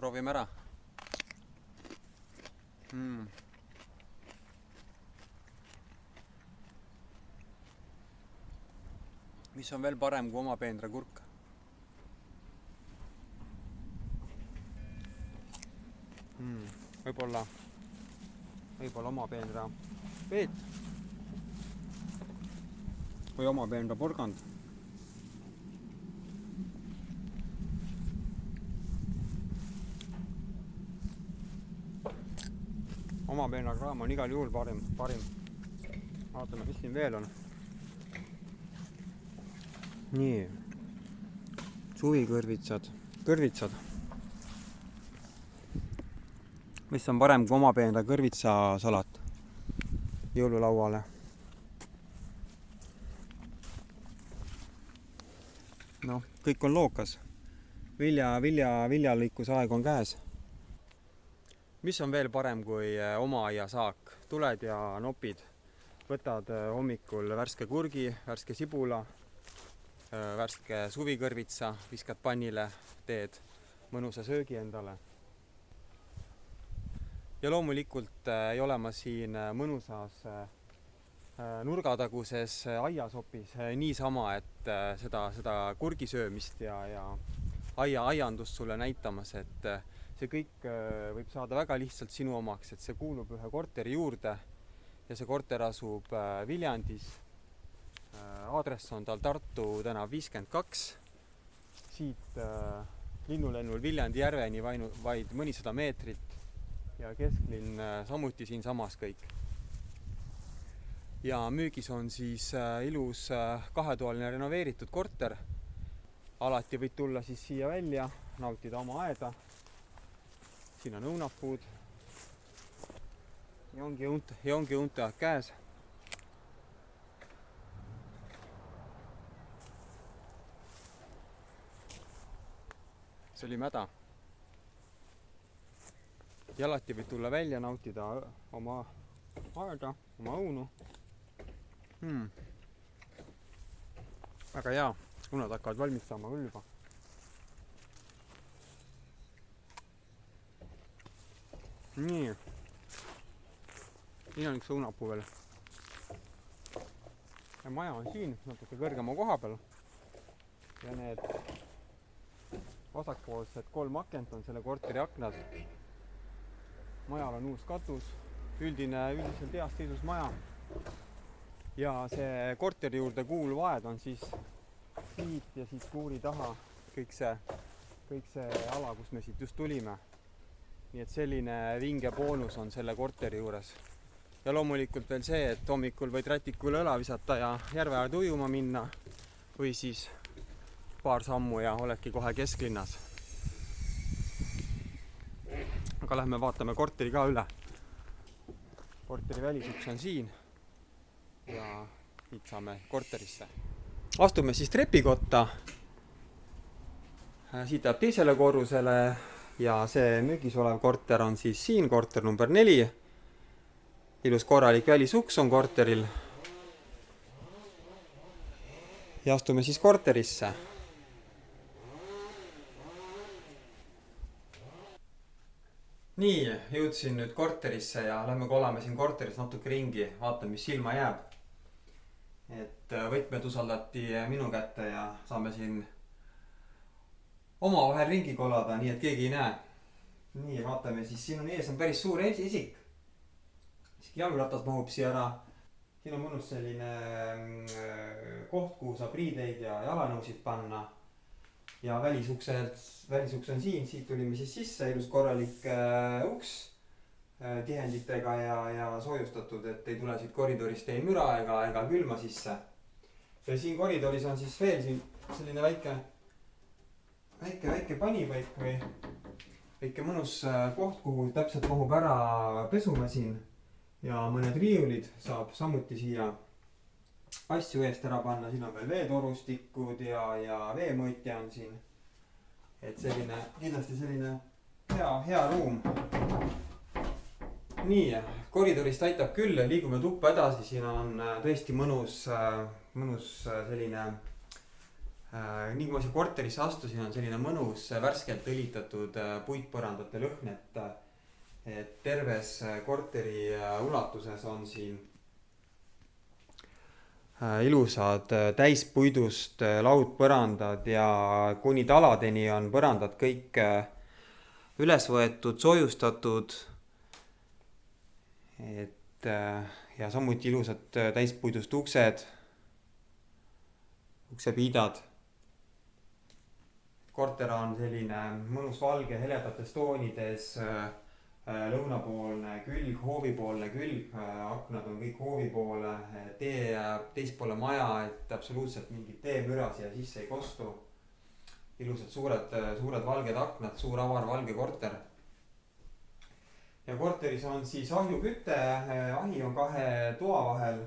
proovime ära. Mis on veel parem kui oma peenrakurk? Võib-olla oma peenra peet või oma peenra porgand. Oma peenra kraam on igal juhul parim. Vaatame, mis siin veel on. Nii. Suvikõrvitsad. Mis on parem kui oma peenra kõrvitsasalat jõululauale? Noh, kõik on lookas. Viljalõikuse aeg on käes. Mis on veel parem kui oma aia saak? Tuled ja nopid. Võtad hommikul värske kurgi, värske sibula, värske suvikõrvitsa, viskad pannile, teed mõnusa söögi endale. Ja loomulikult ei ole ma siin mõnusas nurgataguses aiasopis niisama, et seda kurgisöömist ja aiandust sulle näitamas, et see kõik võib saada väga lihtsalt sinu omaks, et see kuulub ühe korteri juurde ja see korter asub Viljandis. Aadress on tal Tartu tänav 52. Siit linnulennul Viljandi järveni vaid mõnisada meetrit ja kesklinn samuti siinsamas kõik. Ja müügis on siis ilus kahetoaline renoveeritud korter. Alati võid tulla siis siia välja, nautida oma aeda. Siin on õunapuud. Ja ongi õunteaeg käes. See oli mäda. Ja alati võid tulla välja, nautida oma aega, oma õunu. Väga hea. Unad hakkavad valmis saama küll juba. Nii. Siin on üks õunapuu veel. Ja maja on siin, natuke kõrgema koha peal. Ja need vasakpoolsed 3 akent on selle korteri aknad. Majal on uus katus, üldiselt heas seisus maja. Ja see korteri juurde kuuluv aed on siis siit ja siit kuuri taha kõik see ala, kus me siit just tulime. Nii et selline vinge boonus on selle korteri juures. Ja loomulikult veel see, et hommikul võid rätikule õla visata ja järve äärde ujuma minna või siis paar sammu ja oledki kohe kesklinnas. Aga lähme vaatame korteri ka üle. Korteri välisuks on siin ja siit saame korterisse. Astume siis trepikotta. Siit läheb teisele korrusele ja see müügis olev korter on siis siin, korter number 4. Ilus korralik välisuks on korteril. Ja astume siis korterisse. Nii, jõudsin nüüd korterisse ja lähme kolame siin korteris natuke ringi, vaatame, mis silma jääb. Et võtmed usaldati minu kätte ja saame siin oma vahel ringi kolada, nii et keegi ei näe. Nii, vaatame siis, siin on ees on päris suur isik. Jalgratas mahub siia ära. Siin on mõnus selline koht, kuhu saab riideid ja jalanõusid panna. Ja välisuks on siin, siit tulime siis sisse, ilus korralik uks tihenditega ja soojustatud, et ei tule siit koridorist ei müra ega külma sisse. Ja siin koridoris on siis veel siin selline väike panipaik või väike mõnus koht, kuhu täpselt mahub ära pesumasin ja mõned riiulid saab samuti siia asju eest ära panna. Siin on veel veetorustikud ja veemõõtja on siin. Et kindlasti selline hea ruum. Nii, koridorist aitab küll, liigume tuppa edasi. Siin on tõesti mõnus selline Nii kui ma siia korterisse astusin, on selline mõnus värskelt õlitatud puitpõrandate lõhn, et terves korteri ulatuses on siin ilusad täispuidust laudpõrandad ja kuni taladeni on põrandad kõik üles võetud, soojustatud. Ja samuti ilusad täispuidust uksepiidad. Korter on selline mõnus valge heledates toonides, lõunapoolne külg, hoovipoolne külg, aknad on kõik hoovi poole, tee jääb teispoole maja, et absoluutselt mingit teemüra siia sisse ei kostu. Ilusad suured valged aknad, suur avar valge korter. Ja korteris on siis ahjuküte, ahi on 2 toa vahel.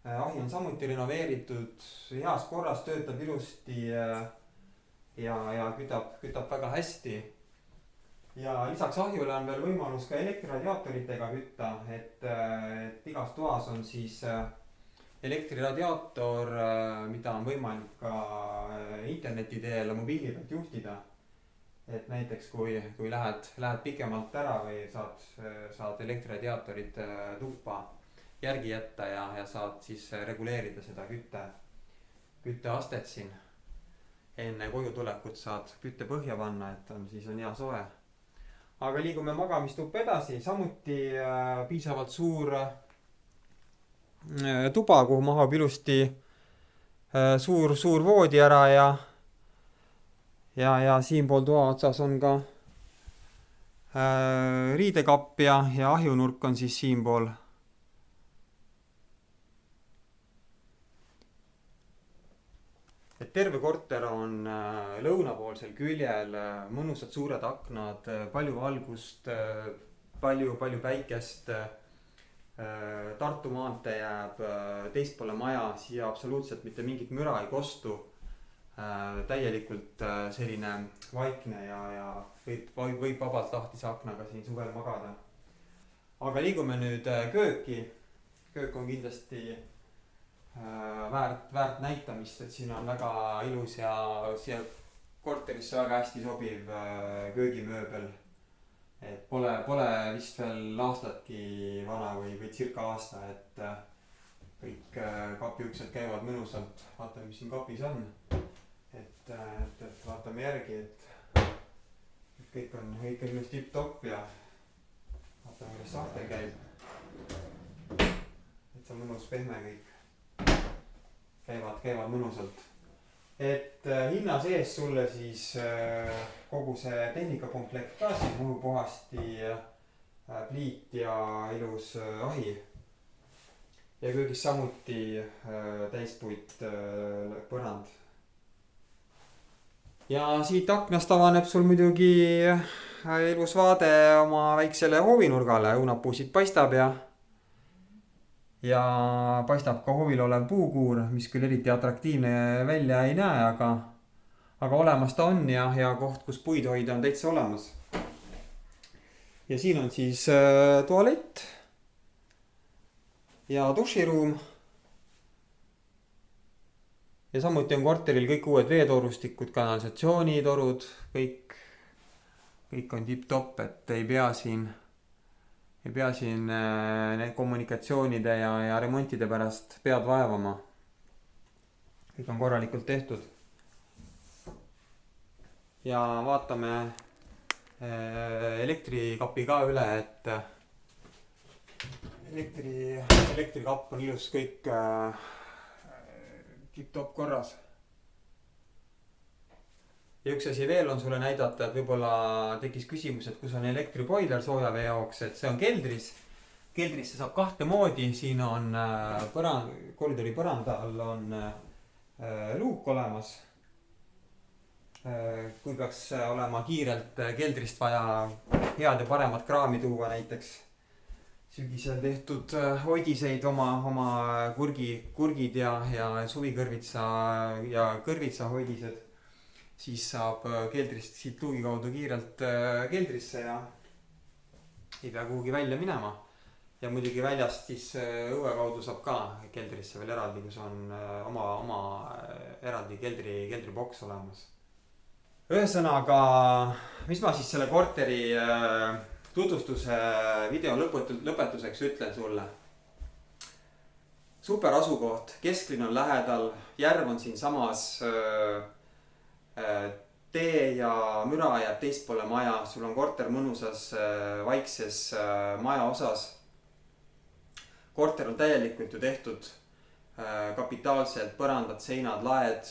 Ahi on samuti renoveeritud, heas korras, töötab ilusti ja kütab väga hästi. Ja lisaks ahjule on veel võimalus ka elektriradiaatoritega kütta, et igas toas on siis elektriradiaator, mida on võimalik ka interneti teel mobiili pealt juhtida. Et näiteks kui lähed pikemalt ära või saad elektriradiaatorit tuppa järgi jätta ja saad siis reguleerida seda kütteastet siin. Enne koju tulekut saad kütte põhja panna, et siis on hea soe. Aga liigume magamistuppa edasi, samuti piisavalt suur tuba, kuhu mahub ilusti suur voodi ära ja siinpool toa otsas on ka riidekapp ja ahjunurk on siis siinpool. Et terve korter on lõunapoolsel küljel, mõnusad suured aknad, palju valgust, palju päikest. Tartu maantee jääb teispoole maja, siia absoluutselt mitte mingit müra ei kostu. Täielikult selline vaikne ja võib vabalt lahtise aknaga siin suvel magada. Aga liigume nüüd kööki. Köök on kindlasti väärt näitamist, et siin on väga ilus ja siia korterisse väga hästi sobiv köögimööbel. Et pole vist veel aastatki vana või circa aasta, et kõik kapiuksed käivad mõnusalt. Vaatame, mis siin kapis on. Et vaatame järgi, et kõik on ilus tipp-topp ja vaatame, kuidas sahtel käib. Et see on mõnus pehme kõik. Käivad mõnusalt. Et hinna sees sulle siis kogu see tehnikakomplekt ka siin, muhupuhasti, pliit ja ilus ahi. Ja köögis samuti täispuit põrand. Ja siit aknast avaneb sul muidugi ilus vaade oma väiksele hoovinurgale, õunapuu siit paistab ja paistab ka hoovil olev puukuur, mis küll eriti atraktiivne välja ei näe, aga olemas ta on ja hea koht, kus puid hoida on täitsa olemas. Ja siin on siis tualett ja duširuum. Ja samuti on korteril kõik uued veetorustikud, kanalisatsioonitorud, kõik on tipp-topp, et ei pea siin need kommunikatsioonide ja remontide pärast pead vaevama. Kõik on korralikult tehtud. Ja vaatame elektrikapi ka üle, et elektrikapp on ilus kõik tipp-topp korras. Ja üks asi veel on sulle näidata, et võib-olla tekkis küsimus, et kus on elektriboiler soojavee jaoks, et see on keldris. Keldrisse saab 2 moodi, siin on koridori põranda all on luuk olemas. Kui peaks olema kiirelt keldrist vaja head ja paremat kraami tuua, näiteks sügisel tehtud hoidiseid, oma kurgid ja suvikõrvitsa ja kõrvitsa hoidised, siis saab keldrist siit luugi kaudu kiirelt keldrisse ja ei pea kuhugi välja minema. ja muidugi väljast siis õue kaudu saab ka keldrisse veel eraldi, kus on oma eraldi keldriboks olemas. Ühesõnaga, mis ma siis selle korteri tutvustuse video lõpetuseks ütlen sulle. Super asukoht, kesklinn on lähedal, järv on siin samas, tee ja müra jääb teistpoole maja, sul on korter mõnusas vaikses maja osas. Korter on täielikult ju tehtud kapitaalselt, põrandad, seinad, laed,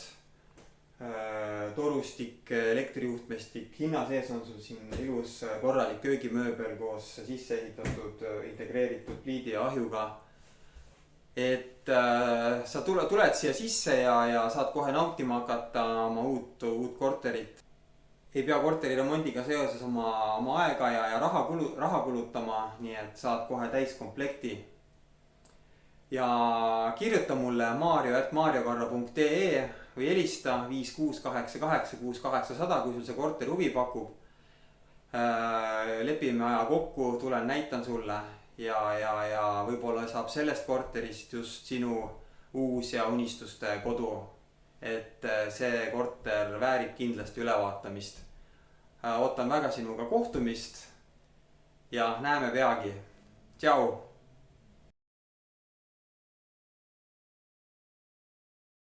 torustik, elektrijuhtmestik, hinna sees on sul siin ilus korralik köögimööbel koos sisse ehitatud integreeritud pliidi ja ahjuga. Et sa tuled siia sisse ja saad kohe nautima hakata oma uut korterit. Ei pea korteri remondiga seoses oma aega ja raha kulutama, nii et saad kohe täiskomplekti. Ja kirjuta mulle mario@mariokarro.ee või helista 5688 6800, kui sul see korter huvi pakub. Lepime aja kokku, tulen näitan sulle ja võib-olla saab sellest korterist just sinu uus ja unistuste kodu. Et see korter väärib kindlasti ülevaatamist. Ootan väga sinuga kohtumist ja näeme peagi. Tšau!